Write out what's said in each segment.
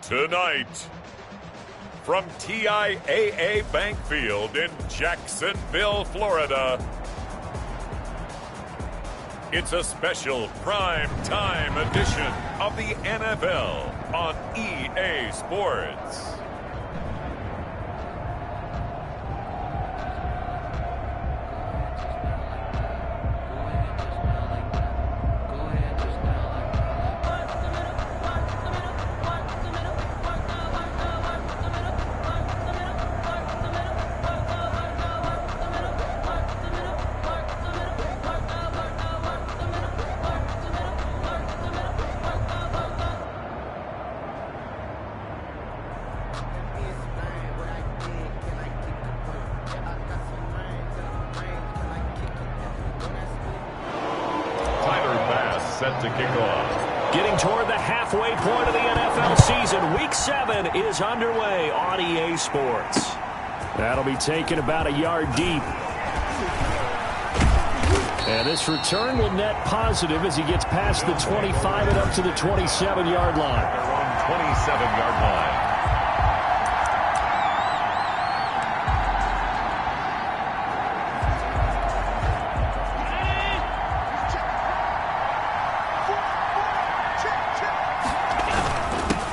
Tonight, from TIAA Bank Field in Jacksonville, Florida, it's a special prime time edition of the NFL on EA Sports. Set to kick off. Getting toward the halfway point of the NFL season. Week 7 is underway on EA Sports. That'll be taken about a yard deep. And this return will net positive as he gets past the 25 and up to the 27-yard line. They're on 27-yard line.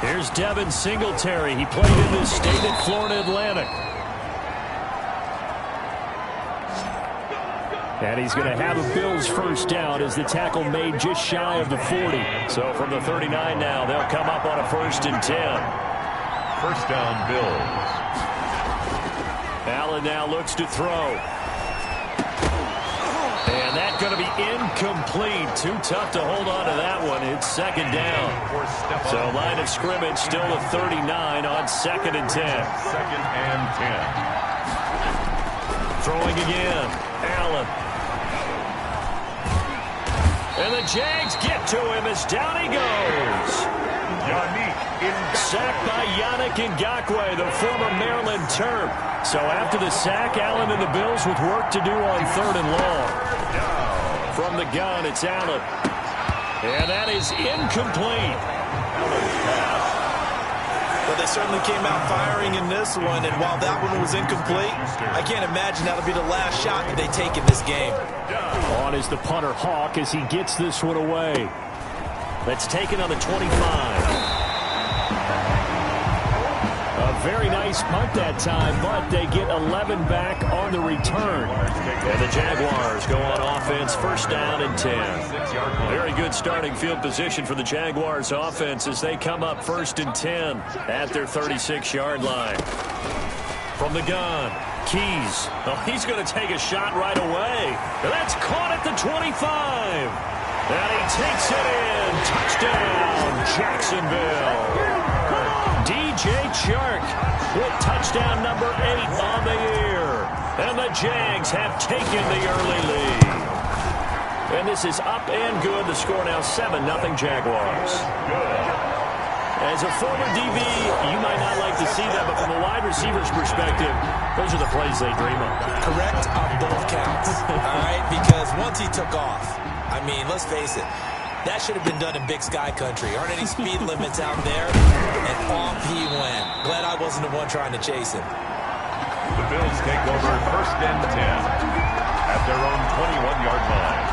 Here's Devin Singletary. He played in this state at Florida Atlantic. And he's going to have a Bills first down as the tackle made just shy of the 40. So from the 39 now, they'll come up on a 1st and 10. First down, Bills. Allen now looks to throw. And that's going to be incomplete. Too tough to hold on to that one. It's 2nd down. So line of scrimmage still a 39 on 2nd and 10. 2nd and 10. Throwing again. Allen. And the Jags get to him as down he goes. Sacked by Yannick Ngakoue, the former Maryland Terp. So after the sack, Allen and the Bills with work to do on 3rd and long. From the gun, it's Allen. And that is incomplete. Well, they certainly came out firing in this one, and while that one was incomplete, I can't imagine that'll be the last shot that they take in this game. On is the punter Hawk as he gets this one away. That's taken on the 25. A very nice punt that time, but they get 11 back on the return. And the Jaguars go on offense, 1st down and 10. Very good starting field position for the Jaguars offense as they come up 1st and 10 at their 36-yard line. From the gun, Keys. Oh, he's going to take a shot right away. That's caught at the 25. And he takes it in. Touchdown, Jacksonville. DJ Chark with touchdown number 8 on the year. And the Jags have taken the early lead. And this is up and good. The score now 7-0 Jaguars. As a former DB, you might not like to see that, but from a wide receiver's perspective, those are the plays they dream of. Correct on both counts, all right? Because once he took off, I mean, let's face it, that should have been done in Big Sky country. Aren't any speed limits out there? And off he went. Glad I wasn't the one trying to chase him. The Bills take over 1st and 10 at their own 21-yard line.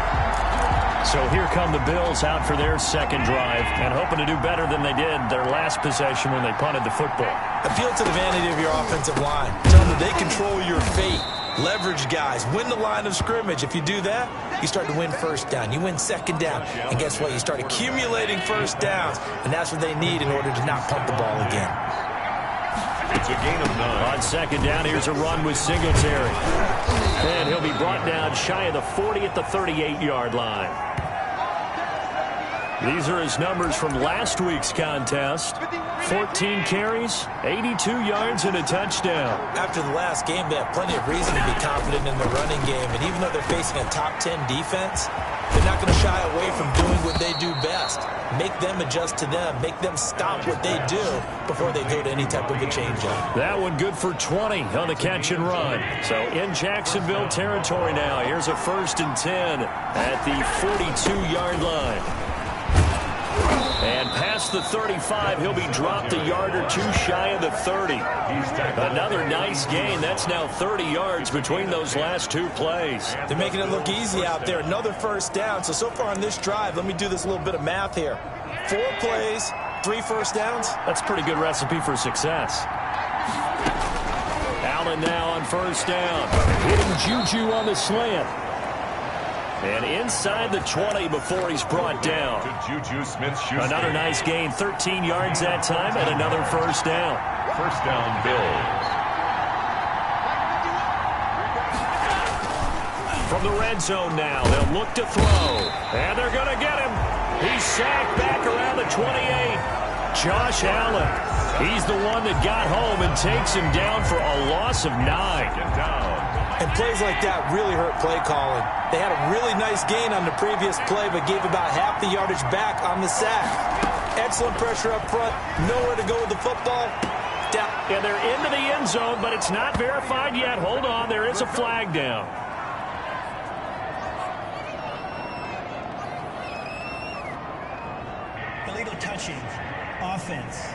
So here come the Bills out for their 2nd drive and hoping to do better than they did their last possession when they punted the football. Appeal to the vanity of your offensive line. Tell them that they control your fate. Leverage guys. Win the line of scrimmage. If you do that, you start to win 1st down. You win 2nd down. And guess what? You start accumulating 1st downs. And that's what they need in order to not pump the ball again. It's a gain of 9. On 2nd down, here's a run with Singletary. And he'll be brought down shy of the 40 at the 38-yard line. These are his numbers from last week's contest. 14 carries, 82 yards, and a touchdown. After the last game, they have plenty of reason to be confident in the running game. And even though they're facing a top 10 defense, they're not going to shy away from doing what they do best. Make them adjust to them. Make them stop what they do before they go to any type of a change-up. That one good for 20 on the catch and run. So in Jacksonville territory now. Here's a 1st and 10 at the 42-yard line. And past the 35, he'll be dropped a yard or two shy of the 30. Another nice gain. That's now 30 yards between those last two plays. They're making it look easy out there. Another first down. So far on this drive, let me do this little bit of math here. 4 plays, 3 first downs. That's a pretty good recipe for success. Allen now on first down. Hitting Juju on the slant. And inside the 20 before he's brought down. Another nice gain, 13 yards that time, and another first down. First down, Bills. From the red zone now, they'll look to throw. And they're going to get him. He's sacked back around the 28. Josh Allen. He's the one that got home and takes him down for a loss of 9. And plays like that really hurt play calling. They had a really nice gain on the previous play, but gave about half the yardage back on the sack. Excellent pressure up front. Nowhere to go with the football. Down. And they're into the end zone, but it's not verified yet. Hold on, there is a flag down. Illegal touching. Offense.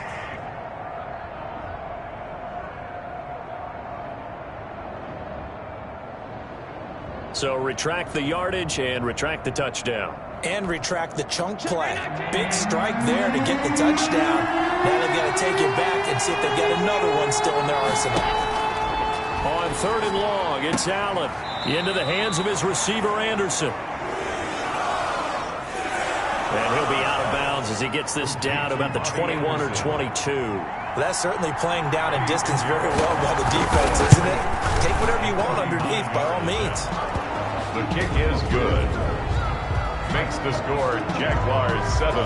So retract the yardage and retract the touchdown. And retract the chunk play. Big strike there to get the touchdown. Now they've got to take it back and see if they've got another one still in their arsenal. On 3rd and long, it's Allen into the hands of his receiver, Anderson. And he'll be out of bounds as he gets this down to about the 21 or 22. Well, that's certainly playing down in distance very well by the defense, isn't it? Take whatever you want underneath, by all means. The kick is good. Makes the score Jaguars 7.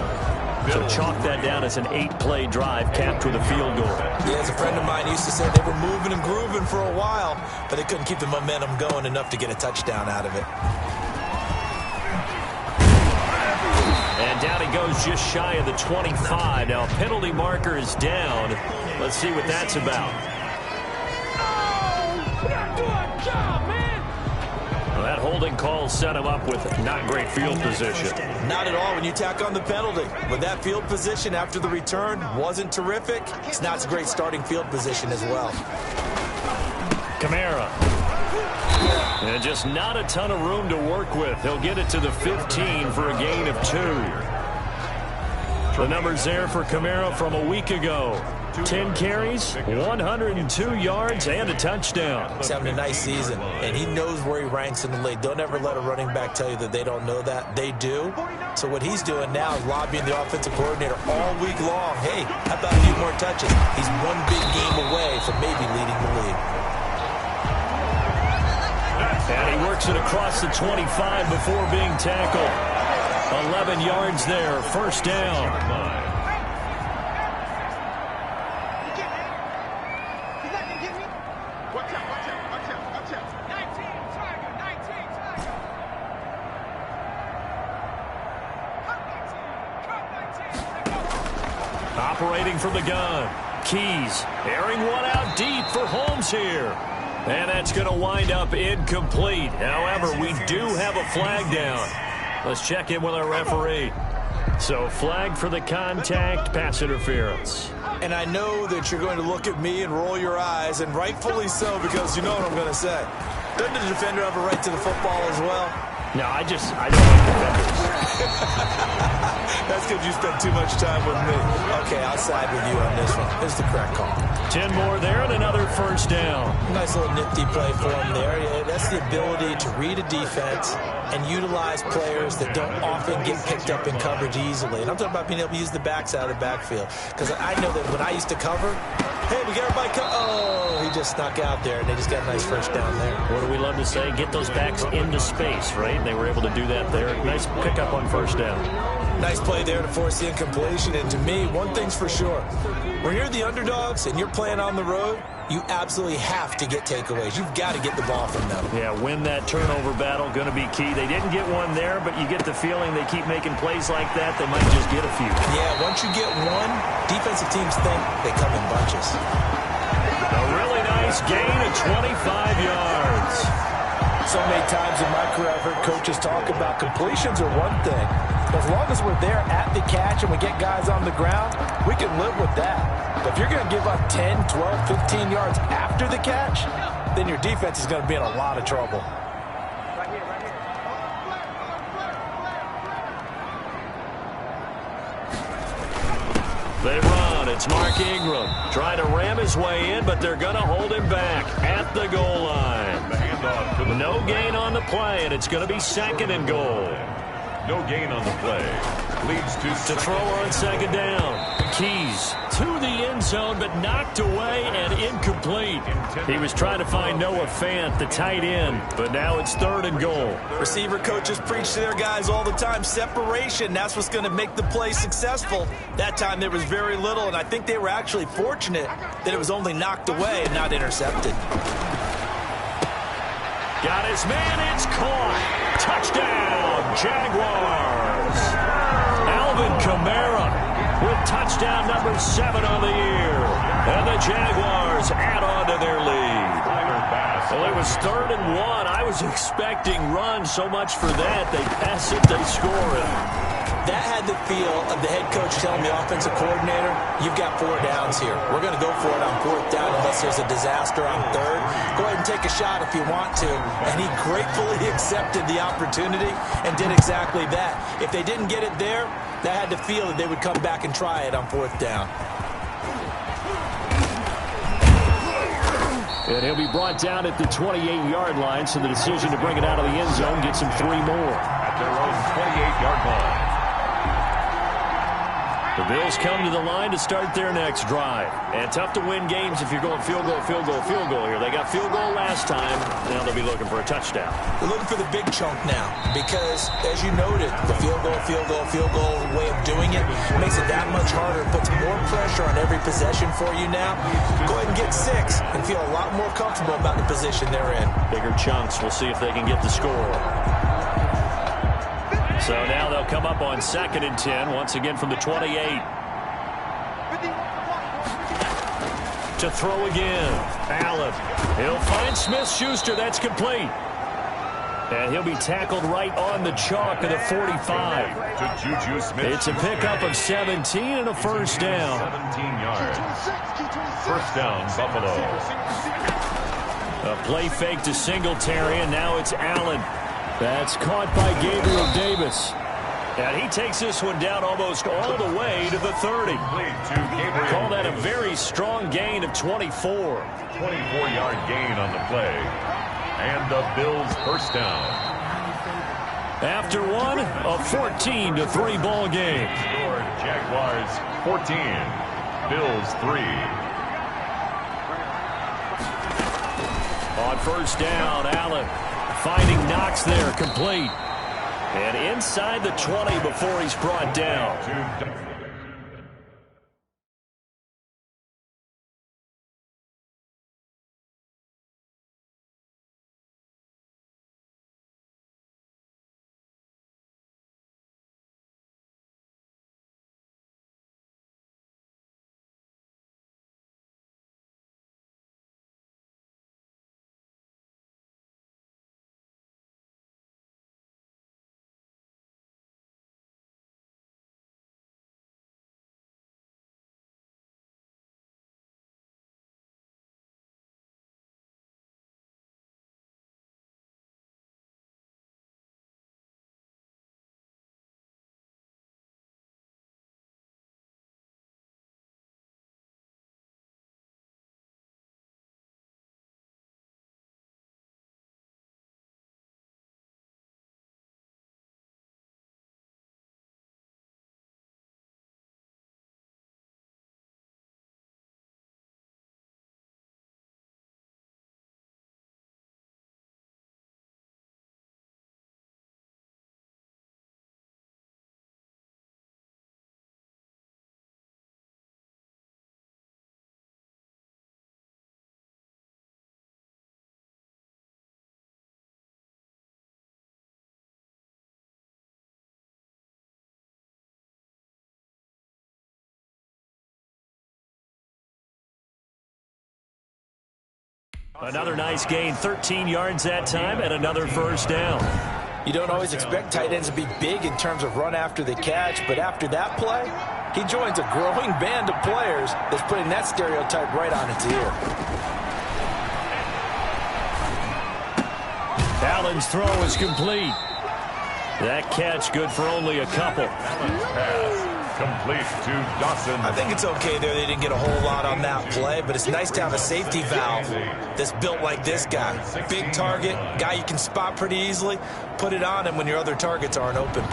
So chalk that down as an 8-play drive capped with a field goal. Yeah, as a friend of mine used to say, they were moving and grooving for a while, but they couldn't keep the momentum going enough to get a touchdown out of it. And down he goes just shy of the 25. Now a penalty marker is down. Let's see what that's about. Well, that holding call set him up with not great field position. Not at all when you tack on the penalty. But that field position after the return wasn't terrific. It's not a great starting field position as well. Kamara. And just not a ton of room to work with. He'll get it to the 15 for a gain of 2. The numbers there for Kamara from a week ago. 10 carries, 102 yards, and a touchdown. He's having a nice season, and he knows where he ranks in the league. Don't ever let a running back tell you that they don't know that. They do. So what he's doing now is lobbying the offensive coordinator all week long. Hey, how about a few more touches? He's one big game away from maybe leading the league. And he works it across the 25 before being tackled. 11 yards there, first down. Operating from the gun. Keys airing one out deep for Holmes here. And that's going to wind up incomplete. However, we do have a flag down. Let's check in with our referee. So flag for the contact, pass interference. And I know that you're going to look at me and roll your eyes, and rightfully so, because you know what I'm going to say. Doesn't the defender have a right to the football as well? No, I don't like defenders. That's because you spent too much time with me. Okay, I'll side with you on this one. This is the correct call. 10 more there and another first down. Nice little nifty play for him there. Yeah, that's the ability to read a defense and utilize players that don't often get picked up in coverage easily. And I'm talking about being able to use the backs out of the backfield. Because I know that when I used to cover, hey, we got everybody oh, he just snuck out there, and they just got a nice first down there. What do we love to say? Get those backs into space, right? They were able to do that there. Nice pickup on first down. Nice play there to force the incompletion. And to me, one thing's for sure. When you're the underdogs and you're playing on the road, you absolutely have to get takeaways. You've got to get the ball from them. Yeah, win that turnover battle, going to be key. They didn't get one there, but you get the feeling they keep making plays like that, they might just get a few. Yeah, once you get one, defensive teams think they come in bunches. A really nice gain of 25 yards. So many times in my career, I've heard coaches talk about completions are one thing, but long as we're there at the catch and we get guys on the ground, we can live with that. But if you're going to give up 10, 12, 15 yards after the catch, then your defense is going to be in a lot of trouble. They run. It's Mark Ingram trying to ram his way in, but they're going to hold him back at the goal line. No gain on the play, and it's going to be 2nd and goal. No gain on the play. Leads to throw on 2nd down. Keys to the end zone, but knocked away and incomplete. He was trying to find Noah Fant, the tight end, but now it's 3rd and goal. Receiver coaches preach to their guys all the time. Separation, that's what's going to make the play successful. That time there was very little, and I think they were actually fortunate that it was only knocked away and not intercepted. Got his man, it's caught. Touchdown, Jaguars. Alvin Kamara with touchdown number 7 on the year. And the Jaguars add on to their lead. Well, it was 3rd and 1. I was expecting run, so much for that. They pass it, they score it. That had the feel of the head coach telling the offensive coordinator, you've got 4 downs here. We're going to go for it on 4th down unless there's a disaster on 3rd. Go ahead and take a shot if you want to. And he gratefully accepted the opportunity and did exactly that. If they didn't get it there, that had the feel that they would come back and try it on 4th down. And he'll be brought down at the 28-yard line, so the decision to bring it out of the end zone gets him 3 more. At their own 28-yard line. The Bills come to the line to start their next drive. And tough to win games if you're going field goal, field goal, field goal here. They got field goal last time. Now they'll be looking for a touchdown. They're looking for the big chunk now because, as you noted, the field goal way of doing it makes it that much harder. It puts more pressure on every possession for you now. Go ahead and get 6 and feel a lot more comfortable about the position they're in. Bigger chunks. We'll see if they can get the score. So now they'll come up on 2nd and 10, once again from the 28. To throw again. Allen. He'll find Smith-Schuster. That's complete. And he'll be tackled right on the chalk of the 45. To Juju Smith. It's a pickup of 17 and a 1st down. 17 yards. 1st down, Buffalo. A play fake to Singletary, and now it's Allen. That's caught by Gabriel Davis. And he takes this one down almost all the way to the 30. Call that a very strong gain of 24. 24-yard gain on the play. And the Bills 1st down. After one, a 14-3 ball game. Jaguars 14, Bills 3. On 1st down, Allen finding Knox there, complete. And inside the 20 before he's brought down. Another nice gain, 13 yards that time, and another 1st down. You don't always expect tight ends to be big in terms of run after the catch, but after that play, he joins a growing band of players that's putting that stereotype right on its ear. Allen's throw is complete. That catch good for only a couple. Allen's pass complete to Dawson. I think it's okay there. They didn't get a whole lot on that play, but it's nice to have a safety valve that's built like this guy. Big target, guy you can spot pretty easily. Put it on him when your other targets aren't open.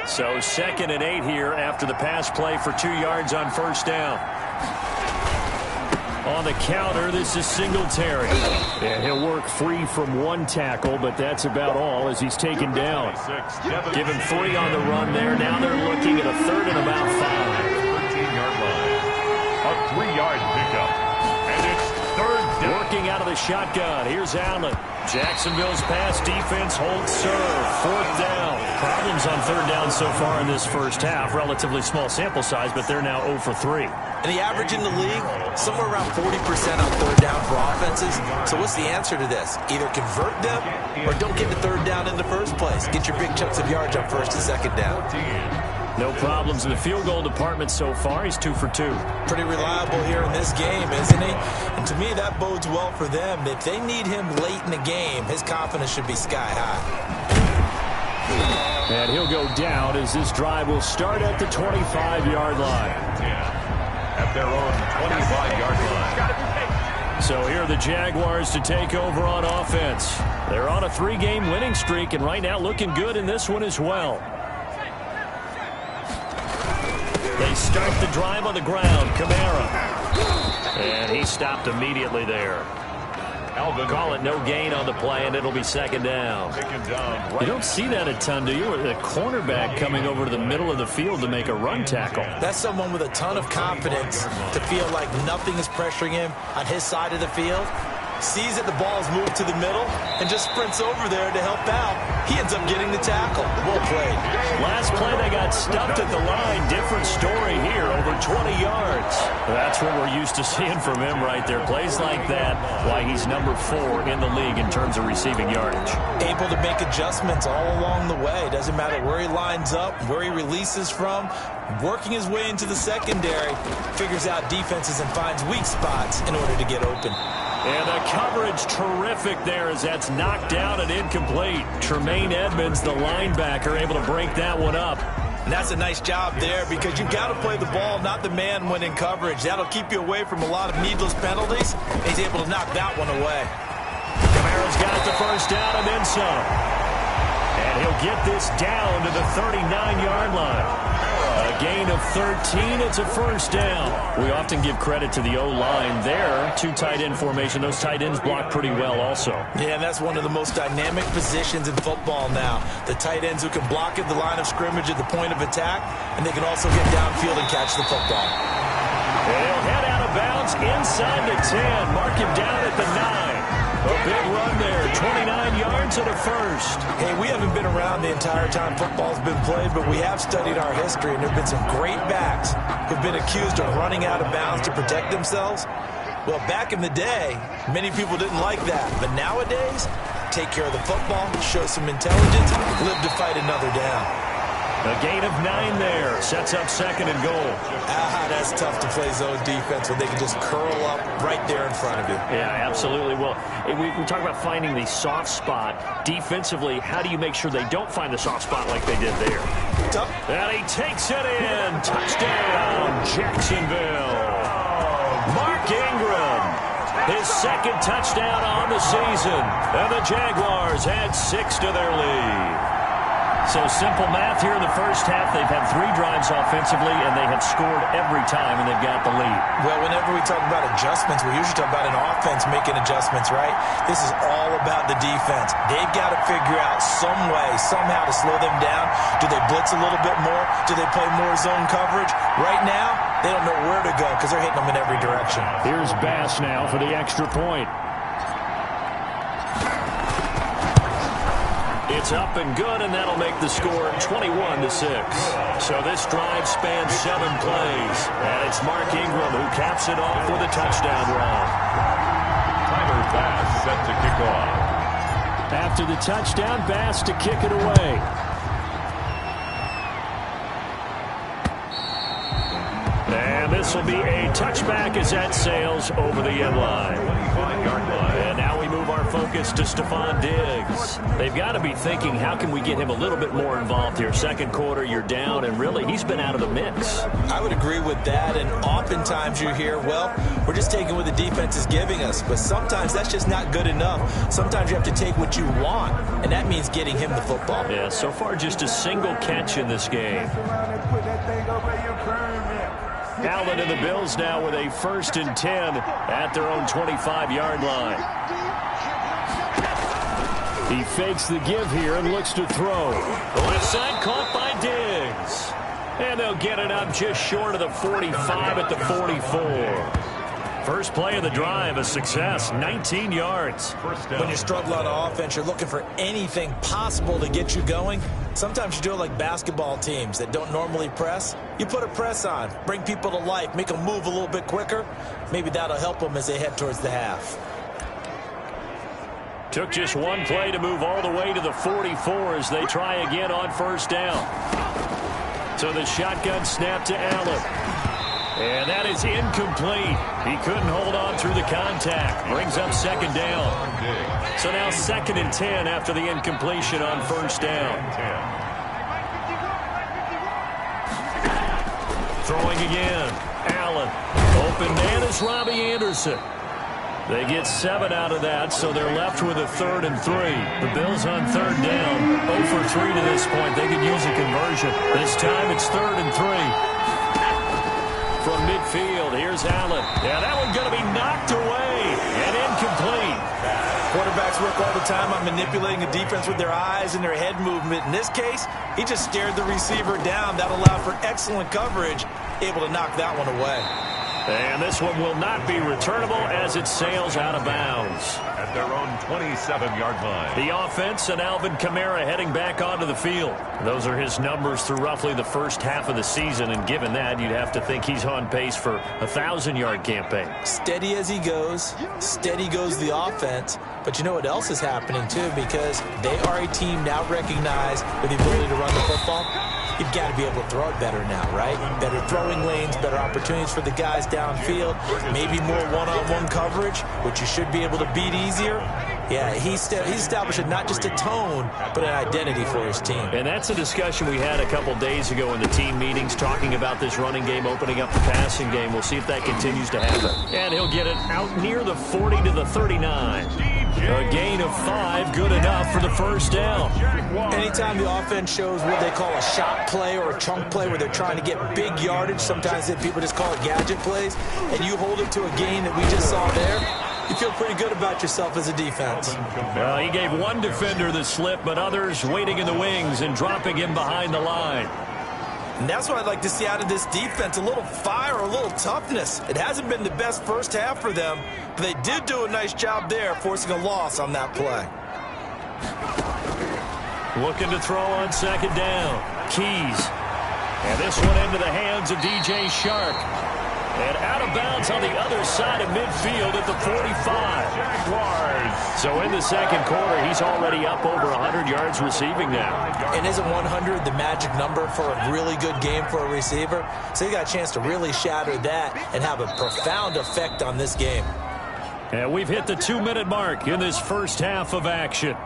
So 2nd and 8 here after the pass play for 2 yards on first down. On the counter, this is Singletary. And he'll work free from 1 tackle, but that's about all as he's taken down. Give him 3 on the run there. Now they're looking at a 3rd and about 5. 13-yard line. A 3-yard pickup. And it's 3rd down. Working out of the shotgun. Here's Allen. Jacksonville's pass defense holds serve. 4th down. Problems on 3rd down so far in this first half. Relatively small sample size, but they're now 0 for 3. And the average in the league, somewhere around 40% on 3rd down for offenses. So what's the answer to this? Either convert them or don't get the 3rd down in the first place. Get your big chunks of yards on 1st and 2nd down. No problems in the field goal department so far. He's 2 for 2. Pretty reliable here in this game, isn't he? And to me, that bodes well for them. If they need him late in the game, his confidence should be sky high. And he'll go down as this drive will start at the 25-yard line. At their own 25-yard line. So here are the Jaguars to take over on offense. They're on a 3-game winning streak, and right now looking good in this one as well. They start the drive on the ground. Kamara. And he stopped immediately there. Call it no gain on the play, and it'll be 2nd down. You don't see that a ton, do you? The cornerback coming over to the middle of the field to make a run tackle. That's someone with a ton of confidence to feel like nothing is pressuring him on his side of the field. Sees that the ball is moved to the middle and just sprints over there to help out. He ends up getting the tackle. Well played. Last play, they got stuffed at the line. Different story here, over 20 yards. That's what we're used to seeing from him right there. Plays like that, why he's number 4 in the league in terms of receiving yardage. Able to make adjustments all along the way. Doesn't matter where he lines up, where he releases from. Working his way into the secondary. Figures out defenses and finds weak spots in order to get open. And the coverage terrific there as that's knocked down and incomplete. Tremaine Edmonds, the linebacker, able to break that one up. And that's a nice job there because you've got to play the ball, not the man when in coverage. That'll keep you away from a lot of needless penalties. He's able to knock that one away. Kamara's got the first down and then some. And he'll get this down to the 39-yard line. A gain of 13. It's a first down. We often give credit to the O-line there. 2 tight end formation. Those tight ends block pretty well also. Yeah, and that's one of the most dynamic positions in football now. The tight ends who can block at the line of scrimmage at the point of attack, and they can also get downfield and catch the football. They'll head out of bounds inside the 10. Mark him down at the 9. A big run there, 29 yards and a first. Hey, we haven't been around the entire time football's been played, but we have studied our history, and there have been some great backs who've been accused of running out of bounds to protect themselves. Well, back in the day, many people didn't like that, but nowadays, take care of the football, show some intelligence, live to fight another down. A gain of 9 there. Sets up 2nd and goal. That's tough to play zone defense when they can just curl up right there in front of you. Yeah, absolutely. Well, we talk about finding the soft spot. Defensively, how do you make sure they don't find the soft spot like they did there? Tough. And he takes it in. Touchdown, Jacksonville. Mark Ingram. His 2nd touchdown on the season. And the Jaguars add 6 to their lead. So simple math here in the first half. They've had 3 drives offensively, and they have scored every time, and they've got the lead. Well, whenever we talk about adjustments, we usually talk about an offense making adjustments, right? This is all about the defense. They've got to figure out some way, somehow to slow them down. Do they blitz a little bit more? Do they play more zone coverage? Right now, they don't know where to go because they're hitting them in every direction. Here's Bass now for the extra point. It's up and good, and that'll make the score 21-6. So this drive spans 7 plays, and it's Mark Ingram who caps it off with a touchdown run. Tyler Bass set to kick off. After the touchdown, Bass to kick it away. And this will be a touchback as that sails over the end line. 25-yard line. And now we move our focus to Stephon Diggs. They've got to be thinking, how can we get him a little bit more involved here? Second quarter, you're down, and really, he's been out of the mix. I would agree with that, and oftentimes you hear, well, we're just taking what the defense is giving us, but sometimes that's just not good enough. Sometimes you have to take what you want, and that means getting him the football. Yeah, so far just a single catch in this game. Allen and the Bills now with a 1st and 10 at their own 25-yard line. He fakes the give here and looks to throw. The left side caught by Diggs. And they'll get it up just short of the 45 at the 44. First play of the drive, a success, 19 yards. When you're struggling on offense, you're looking for anything possible to get you going. Sometimes you do it like basketball teams that don't normally press. You put a press on, bring people to life, make them move a little bit quicker. Maybe that'll help them as they head towards the half. Took just one play to move all the way to the 44 as they try again on 1st down. So the shotgun snap to Allen. And that is incomplete. He couldn't hold on through the contact. Brings up 2nd down. So now 2nd and 10 after the incompletion on 1st down. Throwing again. Allen. Open man is Robbie Anderson. They get 7 out of that, so they're left with a 3rd and 3. The Bills on 3rd down. 0 for 3 to this point. They could use a conversion. This time it's 3rd and 3. From midfield, here's Allen. Yeah, that one's going to be knocked away and incomplete. Quarterbacks work all the time on manipulating the defense with their eyes and their head movement. In this case, he just stared the receiver down. That allowed for excellent coverage, able to knock that one away. And this one will not be returnable as it sails out of bounds. At their own 27-yard line. The offense and Alvin Kamara heading back onto the field. Those are his numbers through roughly the first half of the season, and given that, you'd have to think he's on pace for a 1,000-yard campaign. Steady as he goes, steady goes the offense. But you know what else is happening, too, because they are a team now recognized with the ability to run the football. You've got to be able to throw it better now, right? Better throwing lanes, better opportunities for the guys downfield, maybe more one-on-one coverage, which you should be able to beat easier. Yeah, he's establishing not just a tone, but an identity for his team. And that's a discussion we had a couple days ago in the team meetings, talking about this running game opening up the passing game. We'll see if that continues to happen. And he'll get it out near the 40 to the 39. A gain of 5, good enough for the 1st down. Anytime the offense shows what they call a shot play or a chunk play where they're trying to get big yardage, sometimes people just call it gadget plays, and you hold it to a gain that we just saw there, you feel pretty good about yourself as a defense. Well, he gave one defender the slip, but others waiting in the wings and dropping him behind the line. And that's what I'd like to see out of this defense, a little fire, a little toughness. It hasn't been the best first half for them, but they did do a nice job there, forcing a loss on that play. Looking to throw on 2nd down. Keys. And this one into the hands of DJ Shark. And out of bounds on the other side of midfield at the 45. Jaguars. So in the 2nd quarter, he's already up over 100 yards receiving now. And isn't 100 the magic number for a really good game for a receiver? So he got a chance to really shatter that and have a profound effect on this game. And we've hit the 2-minute mark in this first half of action.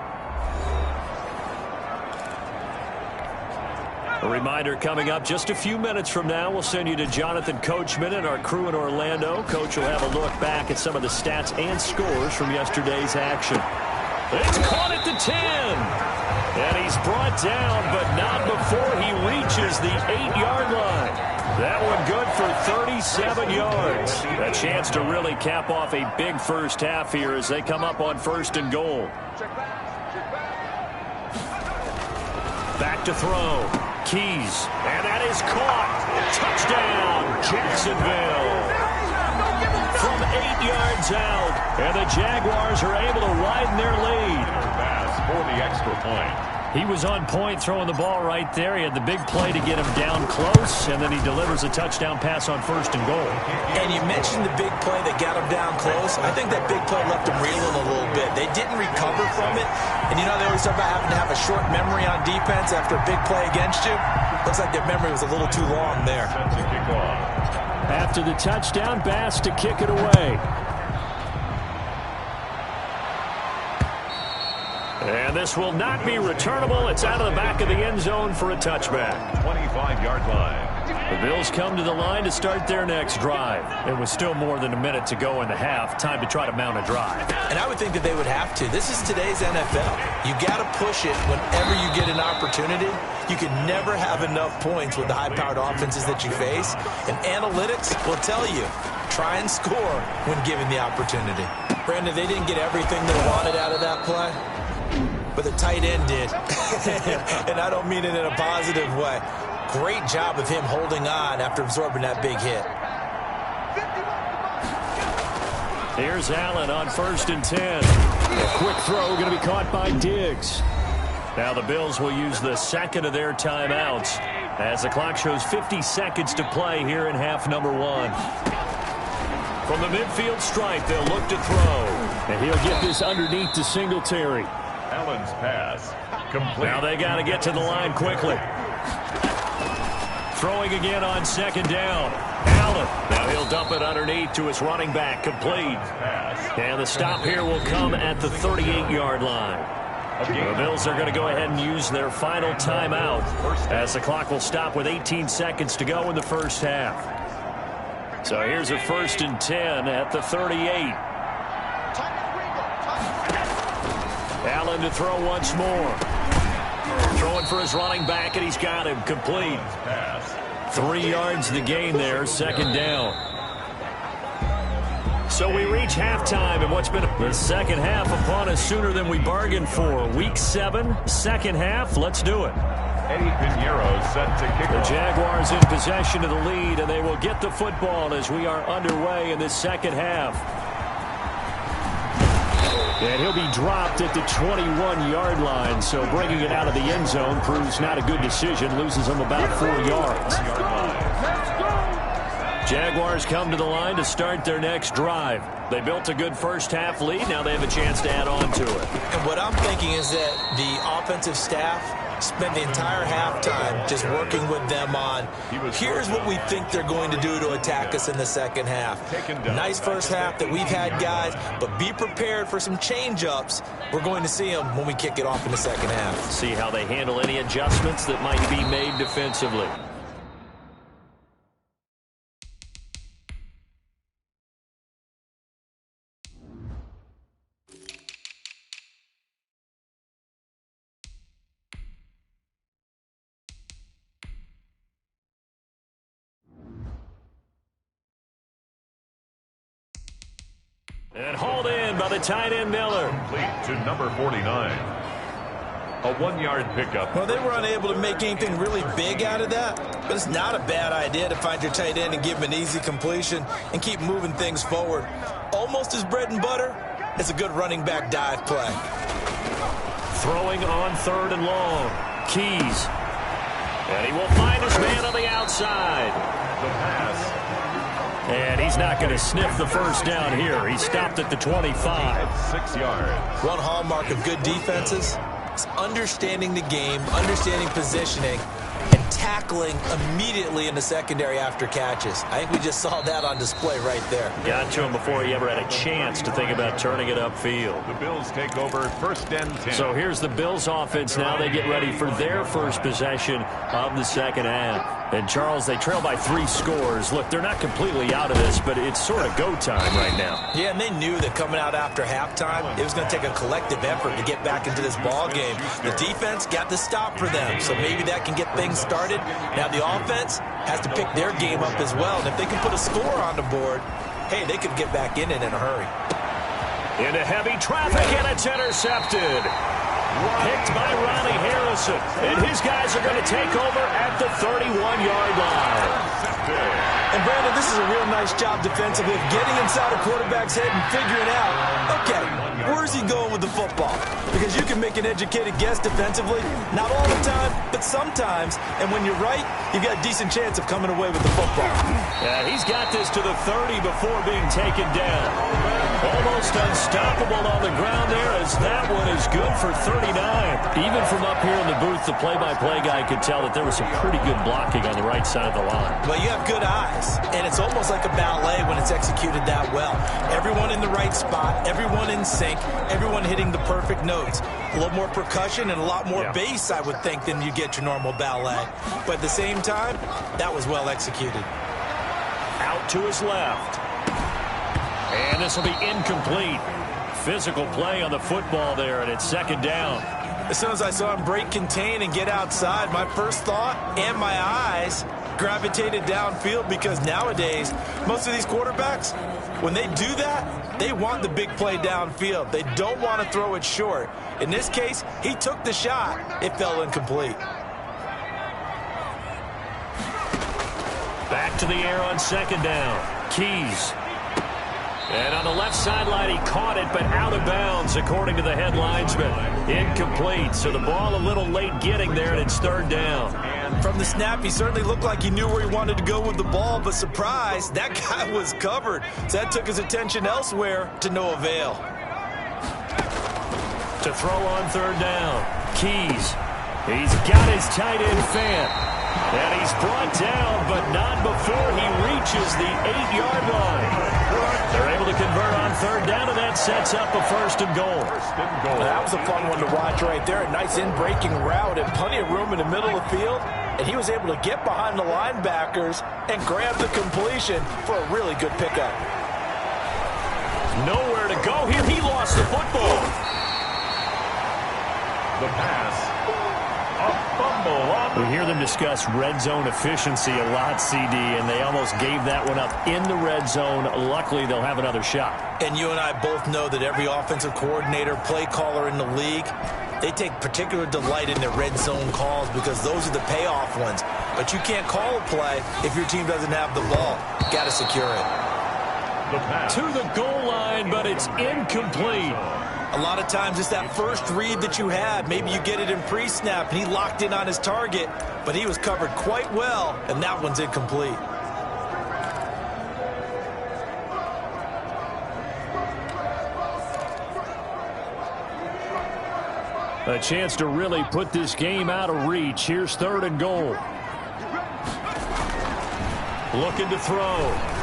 A reminder coming up just a few minutes from now. We'll send you to Jonathan Coachman and our crew in Orlando. Coach will have a look back at some of the stats and scores from yesterday's action. It's caught at the 10. And he's brought down, but not before he reaches the 8-yard line. That one good for 37 yards. A chance to really cap off a big first half here as they come up on 1st and goal. Back to throw. Keys. And that is caught. Touchdown, Jacksonville. From 8 yards out. And the Jaguars are able to widen their lead. Pass for the extra point. He was on point throwing the ball right there. He had the big play to get him down close, and then he delivers a touchdown pass on 1st and goal. And you mentioned the big play that got him down close. I think that big play left him reeling a little bit. They didn't recover from it. And you know, they always talk about having to have a short memory on defense after a big play against you. Looks like their memory was a little too long there. After the touchdown, Bass to kick it away. And this will not be returnable. It's out of the back of the end zone for a touchback. 25-yard line. The Bills come to the line to start their next drive. It was still more than a minute to go in the half. Time to try to mount a drive. And I would think that they would have to. This is today's NFL. You got to push it whenever you get an opportunity. You can never have enough points with the high-powered offenses that you face. And analytics will tell you, try and score when given the opportunity. Brandon, they didn't get everything they wanted out of that play, but the tight end did. And I don't mean it in a positive way. Great job of him holding on after absorbing that big hit. Here's Allen on 1st and 10. A quick throw going to be caught by Diggs. Now the Bills will use the second of their timeouts as the clock shows 50 seconds to play here in half number 1. From the midfield stripe, they'll look to throw. And he'll get this underneath to Singletary. Allen's pass complete. Now they got to get to the line quickly. Throwing again on 2nd down. Allen. Now he'll dump it underneath to his running back. Complete. And the stop here will come at the 38-yard line. The Bills are going to go ahead and use their final timeout as the clock will stop with 18 seconds to go in the first half. So here's a 1st and 10 at the 38. Allen to throw once more. Throwing for his running back, and he's got him. Complete. 3 yards the gain there, 2nd down. So we reach halftime, and what's been the second half upon us sooner than we bargained for. Week 7, 2nd half. Let's do it. Eddie Pinheiro set to kick The off. Jaguars in possession of the lead, and they will get the football as we are underway in this second half. And he'll be dropped at the 21-yard line, so bringing it out of the end zone proves not a good decision. Loses him about 4 yards. Jaguars come to the line to start their next drive. They built a good first half lead. Now they have a chance to add on to it. And what I'm thinking is that the offensive staff spent the entire halftime just working with them on, here's what we think they're going to do to attack us in the second half. Nice first half that we've had, guys, but be prepared for some change-ups. We're going to see them when we kick it off in the second half. See how they handle any adjustments that might be made defensively. And hauled in by the tight end Miller. Complete to number 49. A 1-yard pickup. Well, they were unable to make anything really big out of that, but it's not a bad idea to find your tight end and give him an easy completion and keep moving things forward. Almost his bread and butter. It's a good running back dive play. Throwing on 3rd and long. Keys. And he will find his man on the outside. The pass. And he's not going to sniff the first down here. He stopped at the 25. 6 yards. One hallmark of good defenses is understanding the game, understanding positioning, and tackling immediately in the secondary after catches. I think we just saw that on display right there. Got to him before he ever had a chance to think about turning it upfield. The Bills take over 1st and 10. So here's the Bills offense now. They get ready for their first possession of the second half. And, Charles, they trail by 3 scores. Look, they're not completely out of this, but it's sort of go time right now. Yeah, and they knew that coming out after halftime, it was going to take a collective effort to get back into this ball game. The defense got the stop for them, so maybe that can get things started. Now the offense has to pick their game up as well. And if they can put a score on the board, hey, they could get back in it in a hurry. Into heavy traffic, and it's intercepted. Picked by Ronnie Harrison. And his guys are going to take over at the 31-yard line. And, Brandon, this is a real nice job defensively of getting inside a quarterback's head and figuring out, okay, where's he going with the football? Because you can make an educated guess defensively, not all the time, but sometimes. And when you're right, you've got a decent chance of coming away with the football. Yeah, he's got this to the 30 before being taken down. Almost unstoppable on the ground there, as that one is good for 39. Even from up here in the booth, the play-by-play guy could tell that there was some pretty good blocking on the right side of the line. Well, you have good eyes, and it's almost like a ballet when it's executed that well. Everyone in the right spot, everyone in sync, everyone hitting the perfect notes. A little more percussion and a lot more bass, I would think, than you get your normal ballet. But at the same time, that was well executed. Out to his left. And this will be incomplete. Physical play on the football there, and it's second down. As soon as I saw him break contain and get outside, my first thought and my eyes gravitated downfield, because nowadays, most of these quarterbacks, when they do that, they want the big play downfield. They don't want to throw it short. In this case, he took the shot. It fell incomplete. Back to the air on second down. Keys. And on the left sideline, he caught it, but out of bounds, according to the head linesman. Incomplete, so the ball a little late getting there, and it's third down. From the snap, he certainly looked like he knew where he wanted to go with the ball, but surprise, that guy was covered. So that took his attention elsewhere to no avail. To throw on third down, Keys. He's got his tight end fan. And he's brought down, but not before he reaches the 8-yard line. They're able to convert on third down, and that sets up a first and goal. That was a fun one to watch right there. A nice in-breaking route and plenty of room in the middle of the field. And he was able to get behind the linebackers and grab the completion for a really good pickup. Nowhere to go here. He lost the football. The pass. A fumble. We hear them discuss red zone efficiency a lot, CD, and they almost gave that one up in the red zone. Luckily, they'll have another shot. And you and I both know that every offensive coordinator, play caller in the league, they take particular delight in their red zone calls because those are the payoff ones. But you can't call a play if your team doesn't have the ball. Got to secure it. To the goal line, but it's incomplete. A lot of times it's that first read that you had. Maybe you get it in pre-snap, and he locked in on his target, but he was covered quite well, and that one's incomplete. A chance to really put this game out of reach. Here's third and goal. Looking to throw.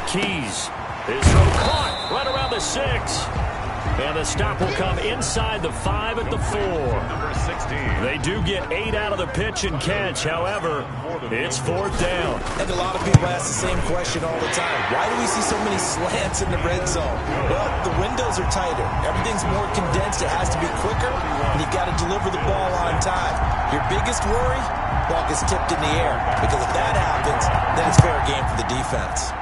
Keys. His throw caught right around the 6. And the stop will come inside the 5 at the 4. Number 16. They do get 8 out of the pitch and catch. However, it's fourth down. And a lot of people ask the same question all the time. Why do we see so many slants in the red zone? Well, the windows are tighter. Everything's more condensed. It has to be quicker, and you've got to deliver the ball on time. Your biggest worry? Ball gets tipped in the air. Because if that happens, then it's fair game for the defense.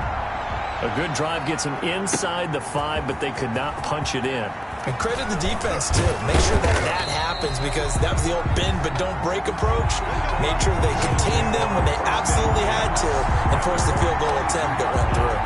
A good drive gets them inside the 5, but they could not punch it in. And credit the defense, too. Make sure that happens, because that was the old bend but don't break approach. Made sure they contained them when they absolutely had to and forced the field goal attempt that went through.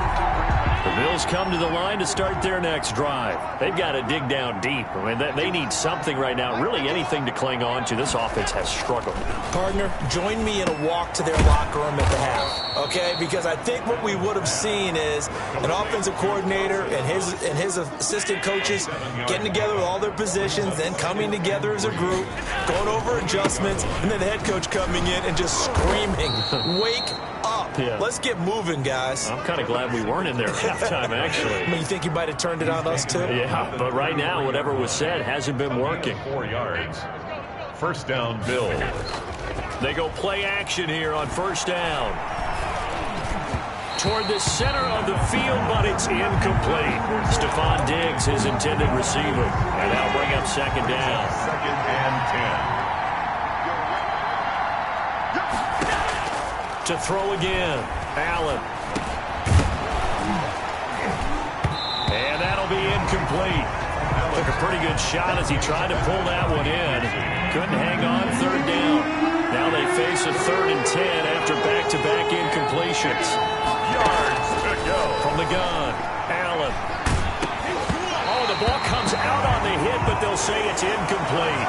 The Bills come to the line to start their next drive. They've got to dig down deep. I mean, they need something right now, really anything to cling on to. This offense has struggled. Partner, join me in a walk to their locker room at the half, okay? Because I think what we would have seen is an offensive coordinator and his assistant coaches getting together with all their positions, then coming together as a group, going over adjustments, and then the head coach coming in and just screaming, wake up. Yeah. Let's get moving, guys. I'm kind of glad we weren't in there at halftime, actually. I mean, you think you might have turned it on us, too? Yeah, but right now, whatever was said hasn't been working. 4 yards. First down, Bills. They go play action here on first down. Toward the center of the field, but it's incomplete. Stephon Diggs, his intended receiver. And now bring up second down. Second and 10. To throw again, Allen. And that'll be incomplete. Took a pretty good shot as he tried to pull that one in. Couldn't hang on third down. Now they face a 3rd and 10 after back back-to-back incompletions. Yards to go. From the gun, Allen. Oh, the ball comes out on the hit, but they'll say it's incomplete.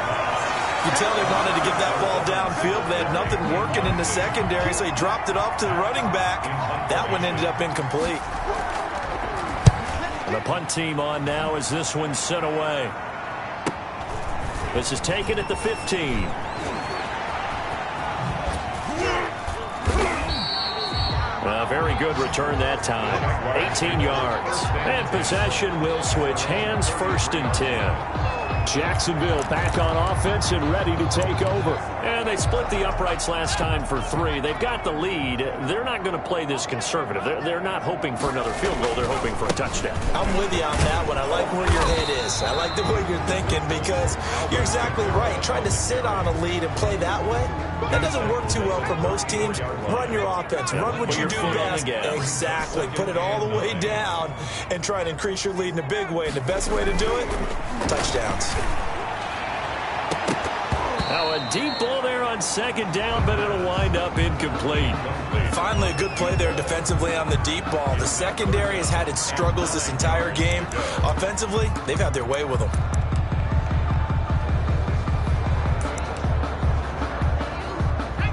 You can tell they wanted to get that ball downfield. They had nothing working in the secondary, so he dropped it off to the running back. That one ended up incomplete. And the punt team on now as this one's sent away. This is taken at the 15. A very good return that time. 18 yards. And possession will switch hands, 1st and 10. Jacksonville back on offense and ready to take over. And they split the uprights last time for 3. They've got the lead. They're not going to play this conservative. They're not hoping for another field goal. They're hoping for a touchdown. I'm with you on that one. I like where your head is. I like the way you're thinking because you're exactly right. Trying to sit on a lead and play that way, that doesn't work too well for most teams. Run your offense. Run what you do best. Exactly. Put it all the way down and try to increase your lead in a big way. And the best way to do it, touchdowns. Now a deep ball there on 2nd down, but it'll wind up incomplete. Finally a good play there defensively on the deep ball. The secondary has had its struggles this entire game. Offensively, they've had their way with them.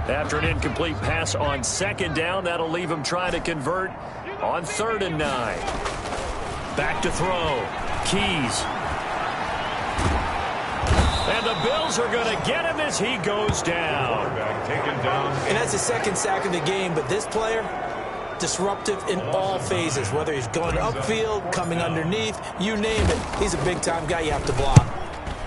After an incomplete pass on 2nd down, that'll leave him trying to convert on 3rd and 9. Back to throw. Keys. And the Bills are going to get him as he goes down. And that's the 2nd sack of the game, but this player, disruptive in all phases, whether he's going upfield, coming underneath, you name it. He's a big-time guy you have to block.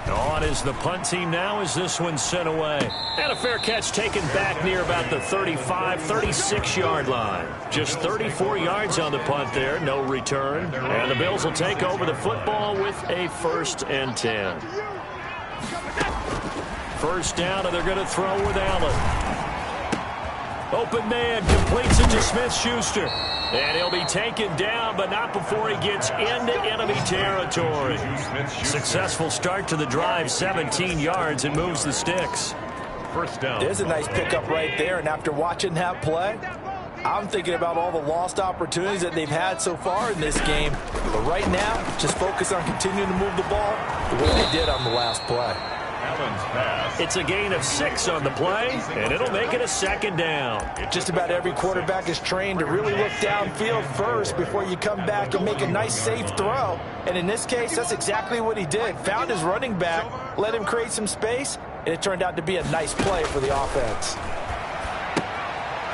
On is the punt team now as this one's sent away. And a fair catch taken back near about the 35, 36-yard line. Just 34 yards on the punt there, no return. And the Bills will take over the football with a 1st and 10. 1st down, and they're going to throw with Allen. Open man, completes it to Smith-Schuster. And he'll be taken down, but not before he gets into enemy territory. Successful start to the drive, 17 yards, and moves the sticks. 1st down. There's a nice pickup right there, and after watching that play, I'm thinking about all the lost opportunities that they've had so far in this game. But right now, just focus on continuing to move the ball the way they did on the last play. It's a gain of 6 on the play, and it'll make it a 2nd down. Just about every quarterback is trained to really look downfield first before you come back and make a nice, safe throw. And in this case, that's exactly what he did. Found his running back, let him create some space, and it turned out to be a nice play for the offense.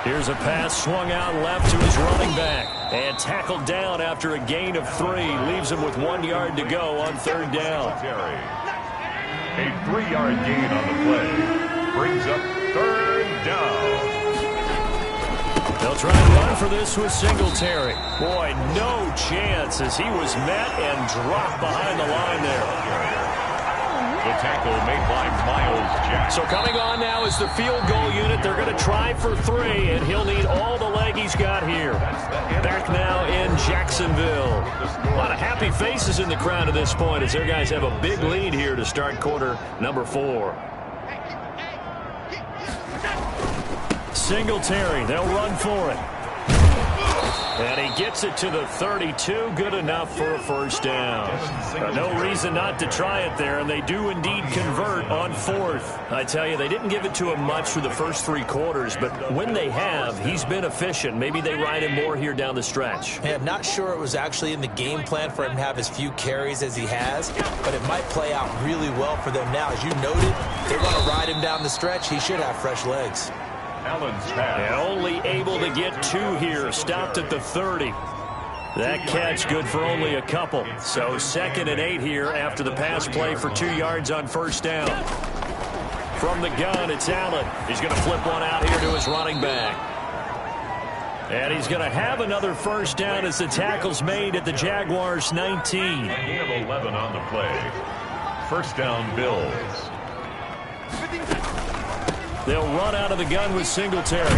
Here's a pass swung out left to his running back. And tackled down after a gain of 3. Leaves him with 1 yard to go on 3rd down. A 3-yard gain on the play brings up 3rd down. They'll try and run for this with Singletary. Boy, no chance as he was met and dropped behind the line there. The tackle made by Miles Jack. So coming on now is the field goal unit. They're going to try for 3, and he'll need all the leg he's got here. Back now in Jacksonville. A lot of happy faces in the crowd at this point as their guys have a big lead here to start quarter number 4. Singletary, they'll run for it. And he gets it to the 32, good enough for a 1st down. No reason not to try it there, and they do indeed convert on 4th. I tell you, they didn't give it to him much for the first 3 quarters, but when they have, he's been efficient. Maybe they ride him more here down the stretch. Hey, I'm not sure it was actually in the game plan for him to have as few carries as he has, but it might play out really well for them now. As you noted, they want to ride him down the stretch. He should have fresh legs. And only able to get 2 here, stopped at the 30. That catch good for only a couple. So 2nd and 8 here after the pass play for 2 yards on 1st down. From the gun, it's Allen. He's going to flip one out here to his running back. And he's going to have another 1st down as the tackle's made at the Jaguars' 19. Gain of 11 on the play. 1st down, Bills. They'll run out of the gun with Singletary.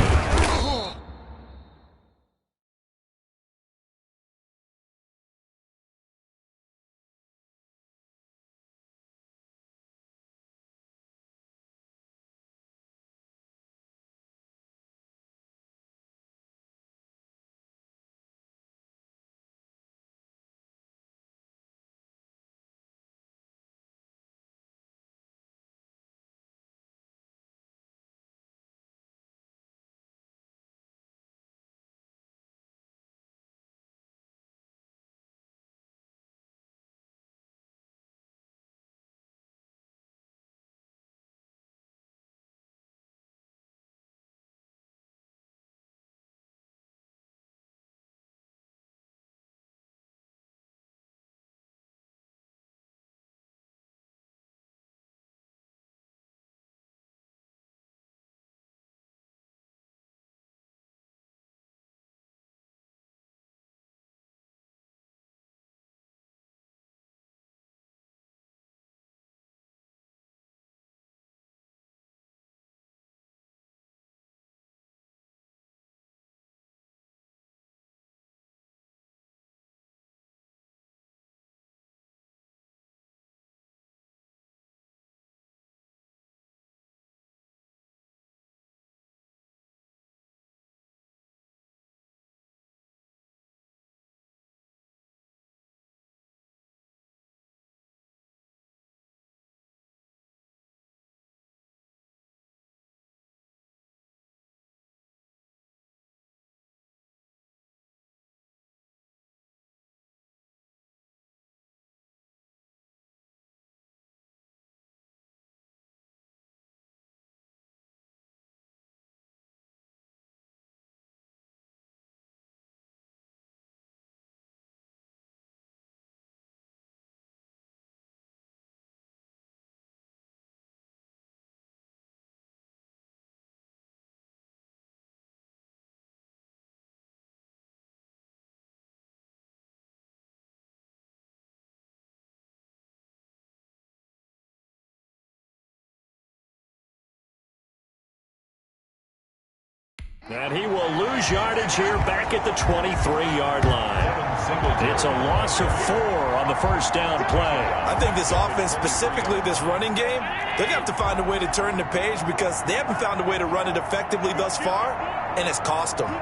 And he will lose yardage here back at the 23-yard line. It's a loss of 4 on the first down play. I think this offense, specifically this running game, they're going to have to find a way to turn the page because they haven't found a way to run it effectively thus far, and it's cost them.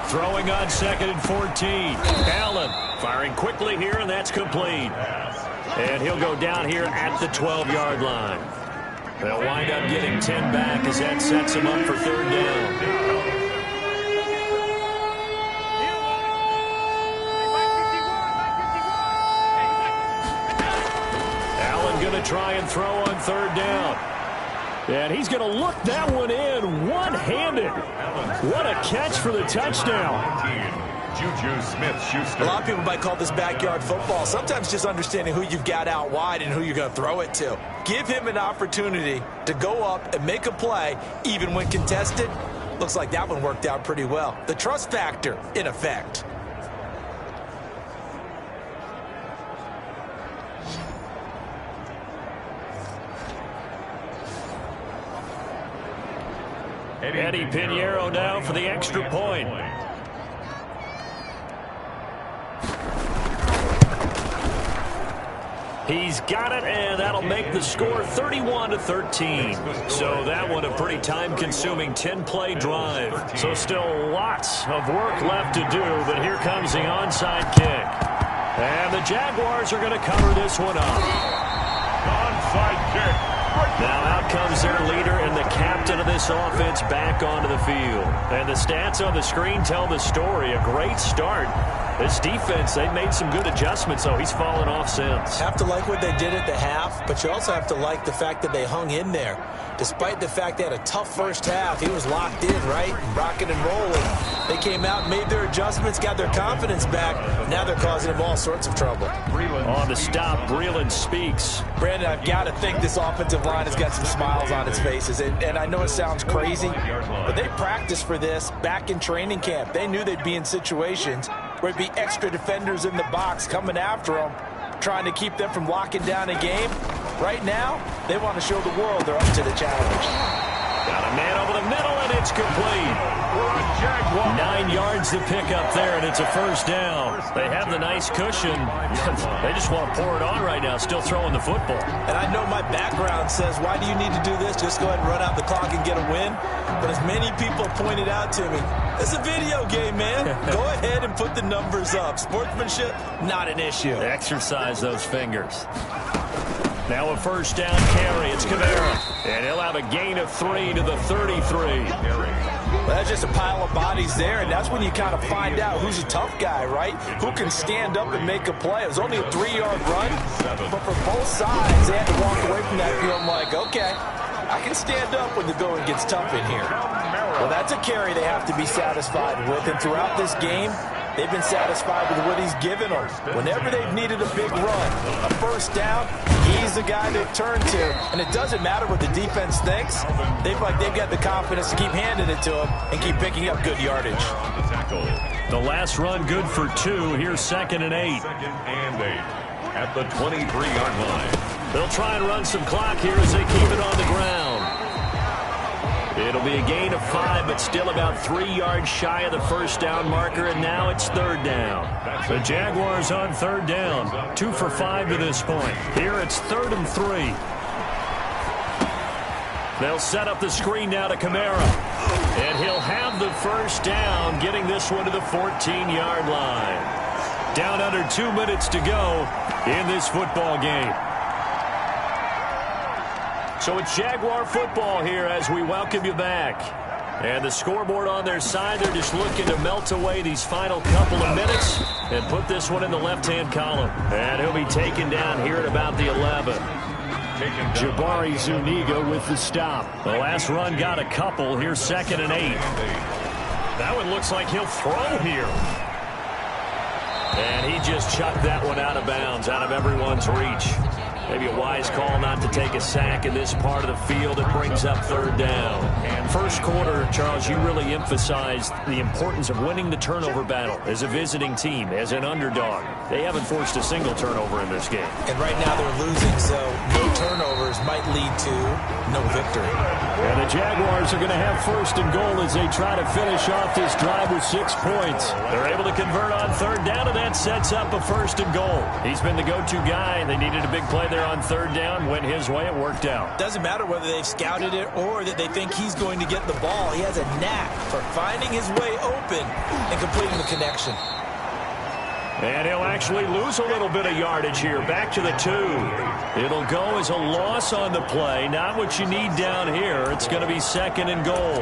Throwing on 2nd and 14. Allen firing quickly here, and that's complete. And he'll go down here at the 12-yard line. They'll wind up getting 10 back as that sets him up for 3rd down. Allen going to try and throw on 3rd down. And he's going to look that one in one-handed. What a catch for the touchdown. Juju Smith-Schuster. A lot of people might call this backyard football. Sometimes just understanding who you've got out wide and who you're going to throw it to. Give him an opportunity to go up and make a play, even when contested. Looks like that one worked out pretty well. The trust factor in effect. Eddie Pinheiro now for the extra point. He's got it, and that'll make the score 31-13. So that one a pretty time-consuming 10-play drive. So still lots of work left to do, but here comes the onside kick. And the Jaguars are going to cover this one up. Onside kick. Now out comes their leader and the captain of this offense back onto the field. And the stats on the screen tell the story. A great start. This defense, they've made some good adjustments, so he's fallen off since. Have to like what they did at the half, but you also have to like the fact that they hung in there. Despite the fact they had a tough first half, he was locked in, right? Rocking and rolling. They came out, made their adjustments, got their confidence back. Now they're causing him all sorts of trouble. On the stop, Breeland speaks. Brandon, I've got to think this offensive line has got some smiles on its faces. And I know it sounds crazy, but they practiced for this back in training camp. They knew they'd be in situations where it'd be extra defenders in the box coming after them, trying to keep them from locking down a game. Right now, they want to show the world they're up to the challenge. Got a man over the middle, and it's complete. 9 yards to pick up there, and it's a first down. They have the nice cushion. They just want to pour it on right now, still throwing the football. And I know my background says, why do you need to do this? Just go ahead and run out the clock and get a win. But as many people pointed out to me, it's a video game, man. Go ahead and put the numbers up. Sportsmanship, not an issue. Exercise those fingers. Now a first down carry. It's Kamara. And he'll have a gain of 3 to the 33. Well, that's just a pile of bodies there, and that's when you kind of find out who's a tough guy, right? Who can stand up and make a play. It was only a 3-yard run, but for both sides, they had to walk away from that field like, okay, I can stand up when the going gets tough in here. Well, that's a carry they have to be satisfied with, and throughout this game, they've been satisfied with what he's given them. Whenever they've needed a big run, a first down, he's the guy they've turned to. And it doesn't matter what the defense thinks. They've got the confidence to keep handing it to him and keep picking up good yardage. The last run good for 2. Here's 2nd and 8. 2nd and 8 at the 23-yard line. They'll try and run some clock here as they keep it on the ground. It'll be a gain of 5, but still about 3 yards shy of the first down marker, and now it's 3rd down. The Jaguars on 3rd down. 2 for 5 to this point. Here it's 3rd and 3. They'll set up the screen now to Kamara. And he'll have the first down, getting this one to the 14-yard line. Down under 2 minutes to go in this football game. So it's Jaguar football here as we welcome you back. And the scoreboard on their side, they're just looking to melt away these final couple of minutes and put this one in the left-hand column. And he'll be taken down here at about the 11. Jabari Zuniga with the stop. The last run got a couple. Here's 2nd and 8. That one looks like he'll throw here. And he just chucked that one out of bounds, out of everyone's reach. Maybe a wise call not to take a sack in this part of the field. It brings up third down. First quarter, Charles, you really emphasized the importance of winning the turnover battle as a visiting team, as an underdog. They haven't forced a single turnover in this game. And right now they're losing, so no turnovers might lead to no victory. And the Jaguars are going to have first and goal as they try to finish off this drive with 6 points. They're able to convert on third down, and that sets up a first and goal. He's been the go-to guy. They needed a big play there on third down. Went his way. It worked out. Doesn't matter whether they've scouted it or that they think he's going to get the ball. He has a knack for finding his way open and completing the connection. And he'll actually lose a little bit of yardage here. Back to the 2. It'll go as a loss on the play. Not what you need down here. It's going to be second and goal.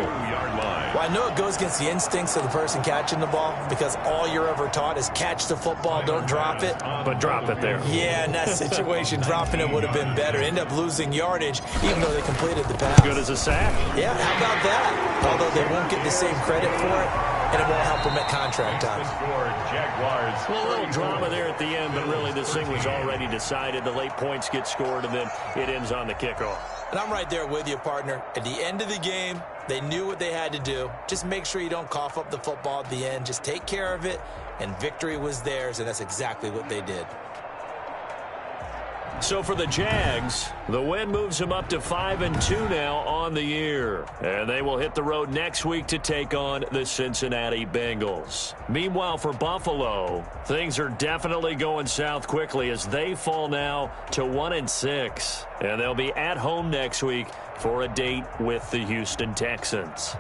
Well, I know it goes against the instincts of the person catching the ball because all you're ever taught is catch the football, don't drop it. But drop it there. Yeah, in that situation, dropping it would have been better. End up losing yardage, even though they completed the pass. Good as a sack. Yeah, how about that? Although they won't get the same credit for it, and it won't help them at contract time. Well, a little drama there at the end, but really this thing was already decided. The late points get scored, and then it ends on the kickoff. And I'm right there with you, partner. At the end of the game, they knew what they had to do. Just make sure you don't cough up the football at the end. Just take care of it, and victory was theirs, and that's exactly what they did. So for the Jags, the win moves them up to 5-2 now on the year. And they will hit the road next week to take on the Cincinnati Bengals. Meanwhile, for Buffalo, things are definitely going south quickly as they fall now to 1-6. And they'll be at home next week for a date with the Houston Texans.